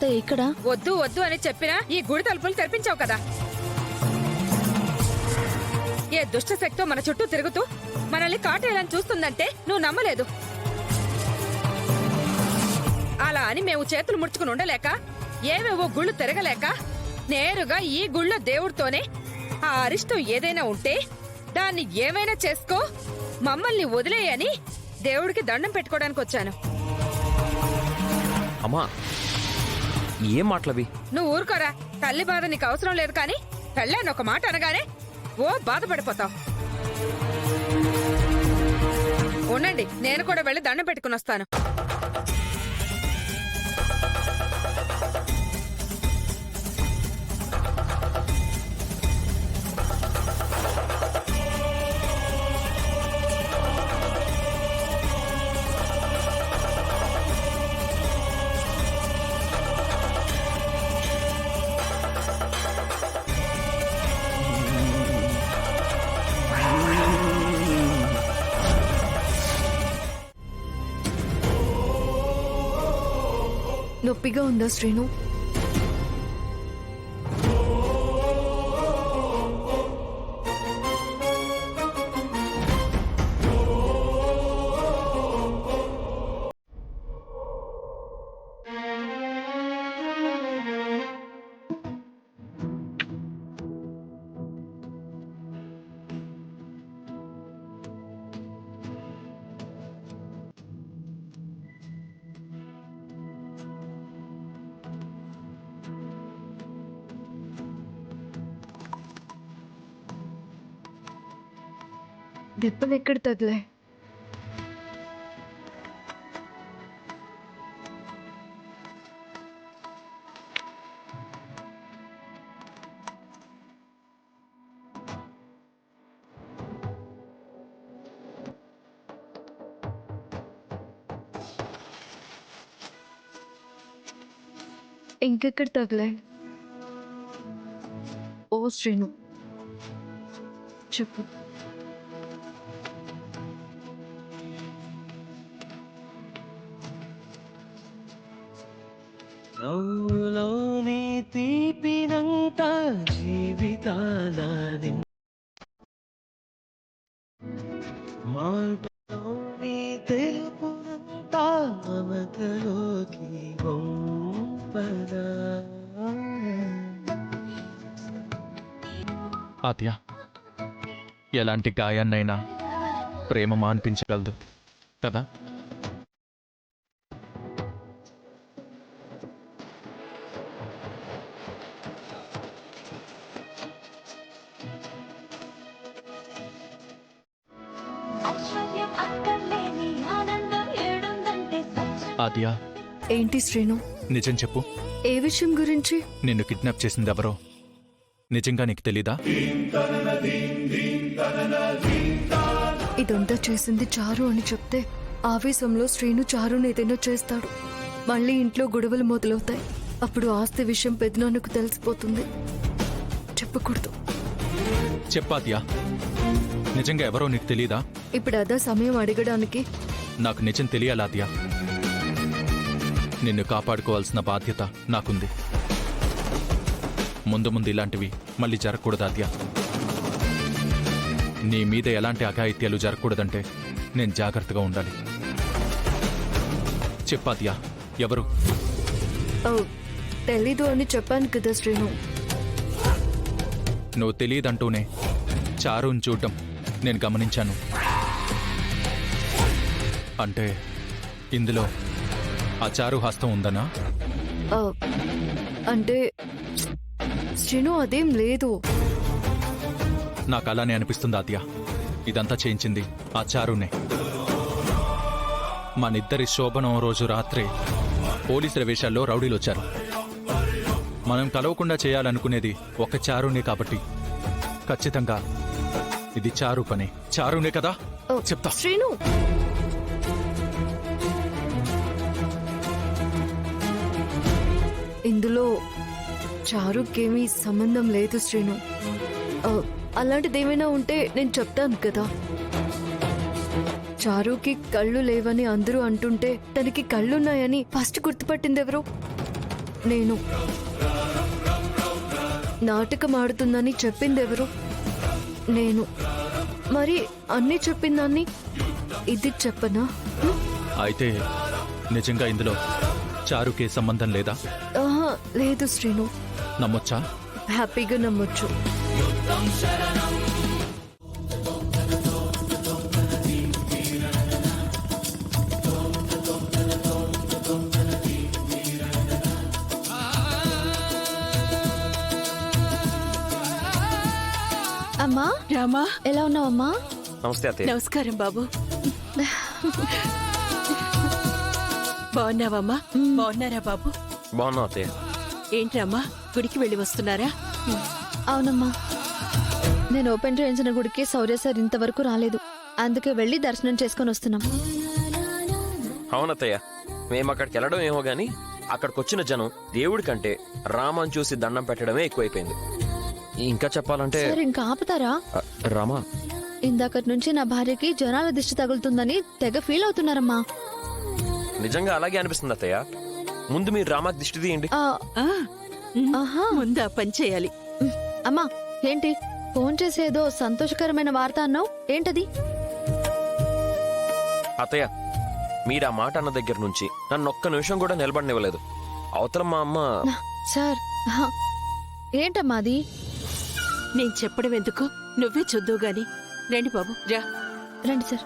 అత్తయ్య ఇక్కడ. వద్దు వద్దు అని చెప్పినా ఈ గుడి తలుపులు తెరిపించావు కదా. ఏ దుష్ట శక్తో మన చుట్టూ తిరుగుతూ మనల్ని కాటేయాలని చూస్తుందంటే నువ్వు నమ్మలేదు. అలా అని మేము చేతులు ముడుచుకుని ఉండలేక, ఏవేవో గుళ్ళు తిరగలేక, నేరుగా ఈ గుళ్ళో దేవుడితోనే ఆ అరిష్టం ఏదైనా ఉంటే దాన్ని ఏమైనా చేసుకో, మమ్మల్ని వదిలేయని దేవుడికి దండం పెట్టుకోవడానికి వచ్చాను. అమ్మా, ఏం మాటలవి? నువ్వు ఊరుకోరా. తల్లి బాధ నీకు అవసరం లేదు, కానీ పెళ్ళాను ఒక మాట అనగానే ఓ బాధపడిపోతావు. ఉండండి, నేను కూడా వెళ్ళి దండం పెట్టుకుని వస్తాను. నొప్పిగా ఉందా శ్రీను? దెబ్బలు ఎక్కడ తగిలే? ఇంకెక్కడ తగిలే? ఓ శ్రీను, చెప్పు. నవ్వులోని తీపినంత జీవితాల మాటలోని తెలుపునంత మమతలోకి వంపనా. ఆత్య, ఎలాంటి గాయాన్నైనా ప్రేమ మాన్పించగలదు కదా. ఆద్య, ఏంటి శ్రీను? నిజం చెప్పు. ఏ విషయం గురించి? నిన్ను కిడ్నాప్ చేసింది ఎవరో నిజంగా నీకు తెలీదా? ఇదంతా చేసింది చారు అని చెప్తే ఆవేశంలో శ్రీను చారుని ఏదైనా చేస్తాడు. మళ్ళీ ఇంట్లో గొడవలు మొదలవుతాయి. అప్పుడు ఆస్తి విషయం పెద్దనాన్నకు తెలిసిపోతుంది. చెప్పకూడదు. చెప్పాద్యా, నిజంగా ఎవరో నీకు తెలీదా? ఇప్పుడు అదా సమయం అడగడానికి. నాకు నిజం తెలియాలాద్యా. నిన్ను కాపాడుకోవాల్సిన బాధ్యత నాకుంది. ముందు ముందు ఇలాంటివి మళ్ళీ జరగకూడదు ఆద్యా. నీ మీద ఎలాంటి అఘాయిత్యాలు జరగకూడదంటే నేను జాగ్రత్తగా ఉండాలి. చెప్పాద్యా, ఎవరు? తెలీదు అని చెప్పాను కదా శ్రీను. నువ్వు తెలియదంటూనే చారుని చూడటం నేను గమనించాను. అంటే ఇందులో ఆ చారు హస్తం ఉందనా? అంటే శ్రీను అదేం లేదు. నాకు అలానే అనిపిస్తుంది ఆద్య. ఇదంతా చేయించింది ఆ చారునే. మనిద్దరి శోభనం రోజు రాత్రే పోలీసుల వేషాల్లో రౌడీలు వచ్చారు. మనం కలవకుండా చేయాలనుకునేది ఒక చారునే కాబట్టి ఖచ్చితంగా ఇది చారు పని. చారునే కదా? చెప్తా. శ్రీను, ఇందులో చారుకేమీ సంబంధం లేదు శ్రీను. అలాంటిదేమైనా ఉంటే నేను చెప్తాను కదా. చారుకి కళ్ళు లేవని అందరూ అంటుంటే తనకి కళ్ళున్నాయని ఫస్ట్ గుర్తుపట్టింది ఎవరు? నేను. నాటకం ఆడుతుందని చెప్పిందెవరు? నేను. మరి అన్నీ చెప్పిందాన్ని ఇది చెప్పనా? అయితే నిజంగా ఇందులో చారుకే సంబంధం లేదా? ఆహా, లేదు శ్రీను. నమ్మొచ్చా? హ్యాపీగా నమ్మొచ్చు. అమ్మా రామా, ఎలా ఉన్నావమ్మా? నమస్తే అత్తయ్య. నమస్కారం బాబు. బాగున్నావమ్మా? బాగున్నారా బాబు? బాగున్నావు అత్తయ్య. ఏంట్రమ్మా, గుడికి వెళ్ళి వస్తున్నారా? అవునమ్మా, నేను ఓపెన్ చేయించిన గుడికి శౌర్య సార్ ఇంతవరకు రాలేదు. అందుకే వెళ్ళి దర్శనం చేసుకొని వస్తున్నాం. అవునత్తయ్య, మేము అక్కడికి వెళ్ళడం ఏమో గాని అక్కడికి వచ్చిన జనం దేవుడి కంటే రామని చూసి దండం పెట్టడమే ఎక్కువైపోయింది. ఇంకా చెప్పాలంటే సార్ ఇంకా ఆపుతారా? రామా, ఇందాకటి నుంచి నా భార్యకి జనాల దిష్టి తగులుతుందని తెగ ఫీల్ అవుతున్నారమ్మా. నిజంగా అలాగే అనిపిస్తుంది అత్తయ్య. ముందు మీరు రామాకి దిష్టి తీయండి. ఆ, ఆ, ఆహా. ముందా పని చేయాలి. అమ్మా ఏంటి ఫోన్ చేసేదో సంతోషకరమైన వార్త అన్నావు, ఏంటది? అత్తయ్య, మీరు ఆ మాట అన్న దగ్గర నుంచి నన్ను ఒక్క నిమిషం కూడా నిలబడనివ్వలేదు. అవతల మా అమ్మ సార్ ఆహా. ఏంటమ్మా అది? నేను చెప్పడం ఎందుకు, నువ్వే చూద్దువు గాని. రండి బాబు, రా. రండి సార్.